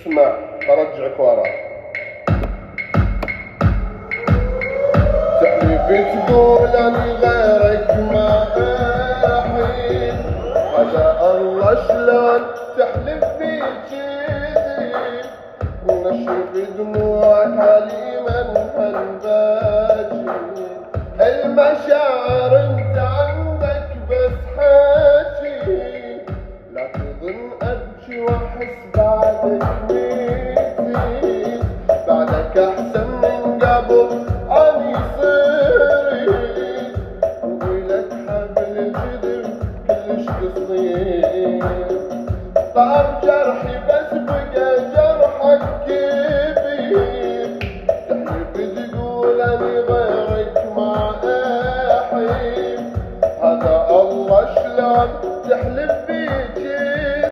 اسمع برجعك ورا. تحلفي تقول اني غيرك ما احيد، على الله شلون تحلف في جيدي، ونشف دموعك عليما هالباجي، المشاعر انت عندك بس حاجي، لا تظن ابكي واحس بعدك ميتي، بعدك احسن من قبل اني صرت، ويلك حبل الجدر كلش قصير، طاب جرحي بس بقى